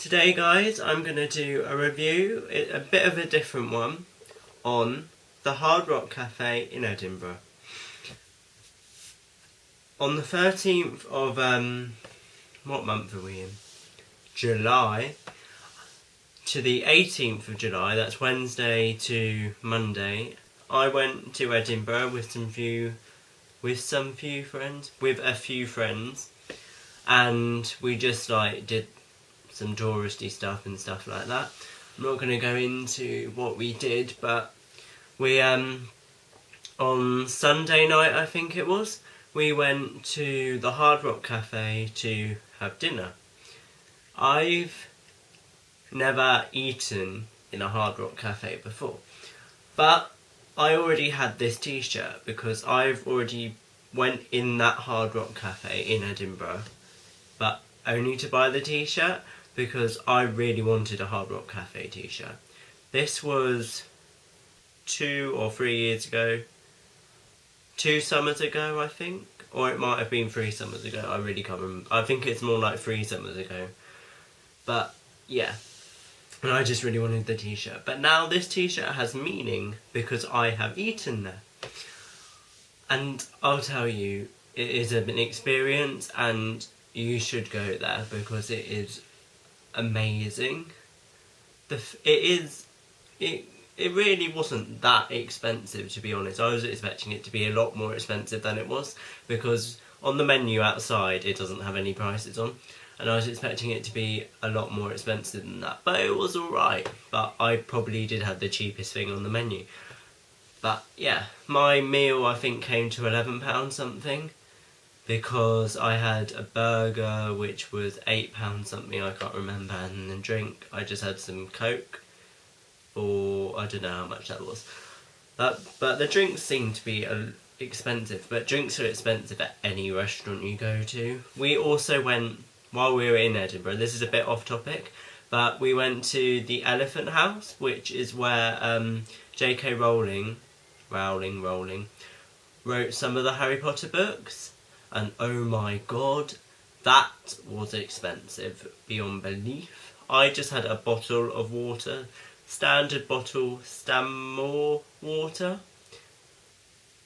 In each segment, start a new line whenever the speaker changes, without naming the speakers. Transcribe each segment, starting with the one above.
Today guys, I'm going to do a review, a bit of a different one, on the Hard Rock Cafe in Edinburgh. On the 13th of, what month are we in? July, to the 18th of July, that's Wednesday to Monday, I went to Edinburgh with a few friends, and we just did some touristy stuff and stuff like that. I'm not going to go into what we did, but we on Sunday night, I think it was, we went to the Hard Rock Cafe to have dinner. I've never eaten in a Hard Rock Cafe before, but I already had this t-shirt because I've already went in that Hard Rock Cafe in Edinburgh, but only to buy the t-shirt because I really wanted a Hard Rock Cafe t-shirt. This was 2 or 3 years ago, 2 summers ago I think, or it might have been 3 summers ago, I really can't remember. I think it's more like 3 summers ago, but yeah, and I just really wanted the t-shirt. But now this t-shirt has meaning because I have eaten there, and I'll tell you, it is an experience and you should go there because it is amazing. It really wasn't that expensive, to be honest. I was expecting it to be a lot more expensive than it was, because on the menu outside it doesn't have any prices on, and I was expecting it to be a lot more expensive than that, but it was alright. But I probably did have the cheapest thing on the menu. But yeah, my meal I think came to £11 something, because I had a burger which was £8 something, I can't remember, and the drink, I just had some Coke for, I don't know how much that was. But the drinks seemed to be expensive, but drinks are expensive at any restaurant you go to. We also went, while we were in Edinburgh, this is a bit off topic, but we went to the Elephant House, which is where J.K. Rowling wrote some of the Harry Potter books. And oh my god, that was expensive beyond belief. I just had a bottle of water, standard bottle Stanmore water.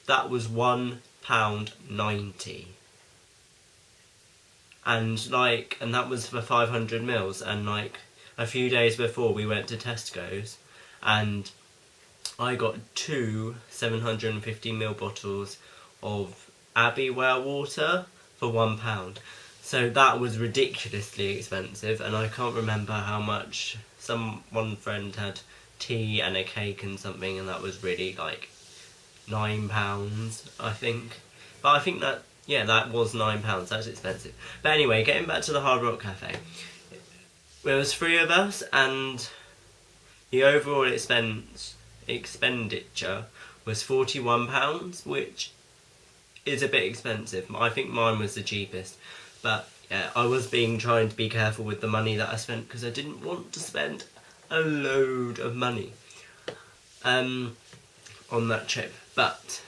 That was £1.90. And that was for 500ml. And a few days before we went to Tesco's and I got 2 750ml bottles of Abbey Well water for £1. So that was ridiculously expensive, and I can't remember how much. One friend had tea and a cake and something, and that was really £9, I think. But I think that was £9, that's expensive. But anyway, getting back to the Hard Rock Cafe. There was 3 of us, and the overall expenditure was £41, which is a bit expensive. I think mine was the cheapest, but yeah, I was trying to be careful with the money that I spent because I didn't want to spend a load of money on that trip. But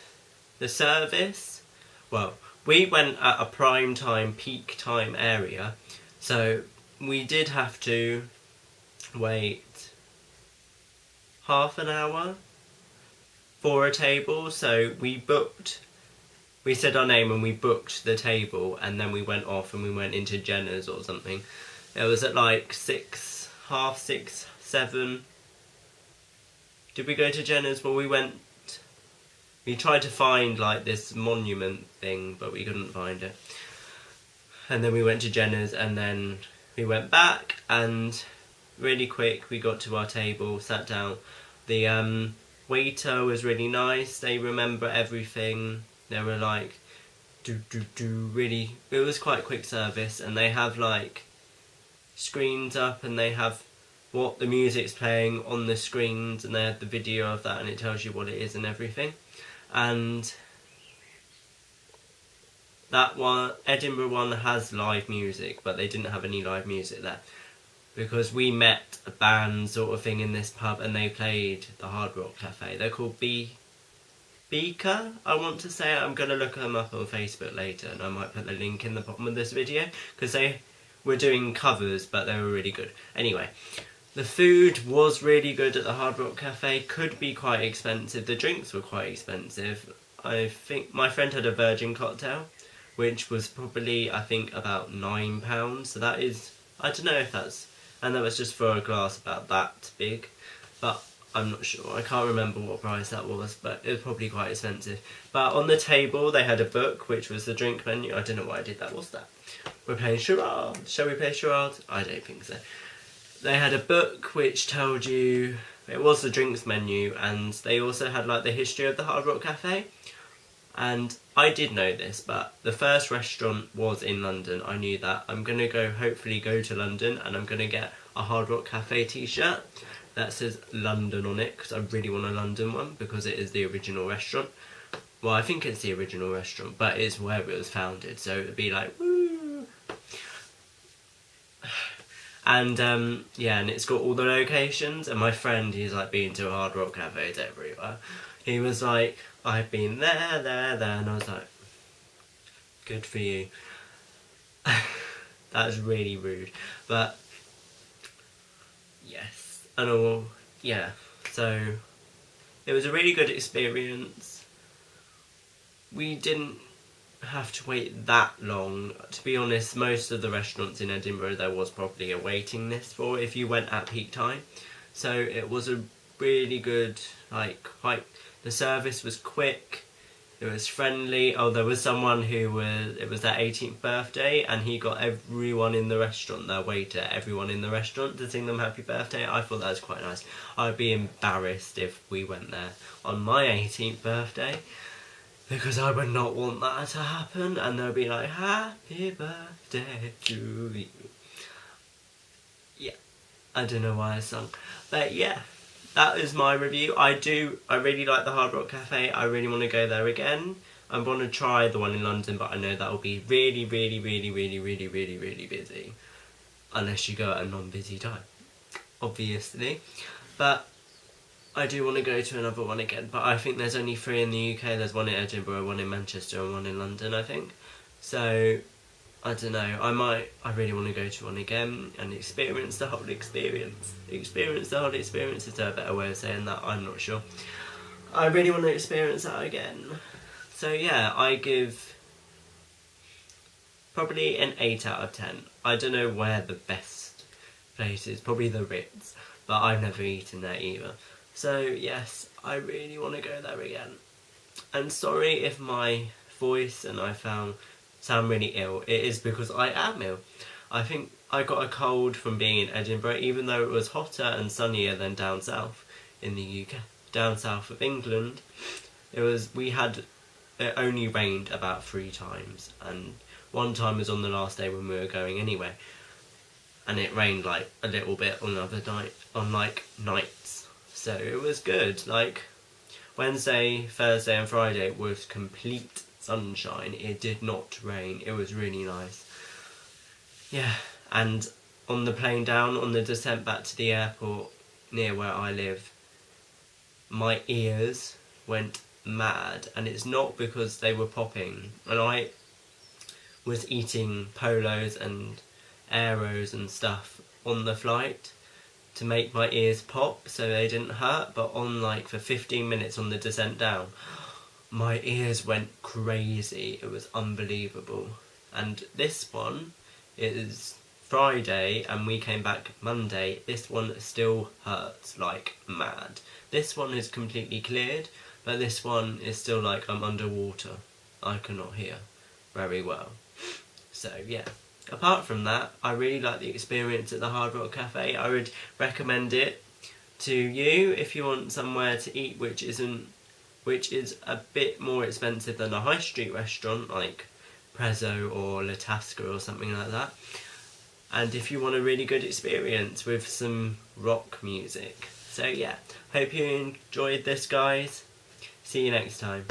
the service, well, we went at a prime time, peak time area, so we did have to wait half an hour for a table. So we said our name and we booked the table, and then we went off and we went into Jenner's or something. It was at 6, half 6, 7. Did we go to Jenner's? Well, we tried to find this monument thing, but we couldn't find it. And then we went to Jenner's, and then we went back, and really quick we got to our table, sat down. The waiter was really nice, they remember everything. They were really, it was quite quick service, and they have screens up, and they have what the music's playing on the screens, and they had the video of that, and it tells you what it is and everything. And that one, Edinburgh one, has live music, but they didn't have any live music there, because we met a band sort of thing in this pub, and they played the Hard Rock Cafe. They're called Beaker, I want to say. I'm going to look them up on Facebook later, and I might put the link in the bottom of this video, because they were doing covers, but they were really good. Anyway, the food was really good at the Hard Rock Cafe. Could be quite expensive. The drinks were quite expensive. I think my friend had a virgin cocktail, which was probably, I think, about £9. So that is, I don't know if that's, and that was just for a glass about that big, but I'm not sure. I can't remember what price that was, but it was probably quite expensive. But on the table they had a book, which was the drink menu. I don't know why I did that. What's that? We're playing charades. Shall we play charades? I don't think so. They had a book which told you, it was the drinks menu, and they also had like the history of the Hard Rock Cafe. And I did know this, but the first restaurant was in London. I knew that. I'm going to hopefully go to London, and I'm going to get a Hard Rock Cafe t-shirt that says London on it, because I really want a London one, because it is the original restaurant. Well, I think it's the original restaurant, but it's where it was founded, so it'd be like, woo! And, yeah, and it's got all the locations, and my friend, he's like been to Hard Rock Cafes everywhere. He was like, I've been there, and I was like, good for you. That's really rude, but yes, and all, yeah, so it was a really good experience. We didn't have to wait that long. To be honest, most of the restaurants in Edinburgh there was probably a waiting list for if you went at peak time. So it was a really good, like, the service was quick, it was friendly. Oh, there was someone it was their 18th birthday, and he got everyone in the restaurant, their waiter, everyone in the restaurant to sing them happy birthday. I thought that was quite nice. I'd be embarrassed if we went there on my 18th birthday, because I would not want that to happen, and they'll be like, happy birthday to you. Yeah, I don't know why I sung, but yeah, that is my review. I really like the Hard Rock Cafe. I really want to go there again. I want to try the one in London, but I know that will be really, really, really, really, really, really, really busy, unless you go at a non-busy time, obviously. But I do want to go to another one again, but I think there's only 3 in the UK. There's one in Edinburgh, one in Manchester, and one in London, I think. So, I don't know, I really want to go to one again and experience the whole experience. Experience the whole experience, is there a better way of saying that? I'm not sure. I really want to experience that again. So yeah, I give probably an 8 out of 10. I don't know where the best place is, probably the Ritz, but I've never eaten there either. So yes, I really want to go there again. And sorry if my voice and I sound really ill. It is because I am ill. I think I got a cold from being in Edinburgh, even though it was hotter and sunnier than down south in the UK. Down south of England, it only rained about 3 times, and one time was on the last day when we were going anyway, and it rained like a little bit on nights. So it was good. Like Wednesday, Thursday and Friday was complete sunshine. It did not rain. It was really nice. Yeah, and on the plane down, on the descent back to the airport near where I live, my ears went mad, and it's not because they were popping. And I was eating Polos and Aeros and stuff on the flight to make my ears pop so they didn't hurt, but for 15 minutes on the descent down, my ears went crazy. It was unbelievable. And this one is Friday and we came back Monday. This one still hurts like mad. This one is completely cleared, but this one is still like I'm underwater. I cannot hear very well. So yeah. Apart from that, I really like the experience at the Hard Rock Cafe. I would recommend it to you if you want somewhere to eat which is a bit more expensive than a high street restaurant like Prezzo or La Tasca or something like that. And if you want a really good experience with some rock music. So yeah, hope you enjoyed this, guys. See you next time.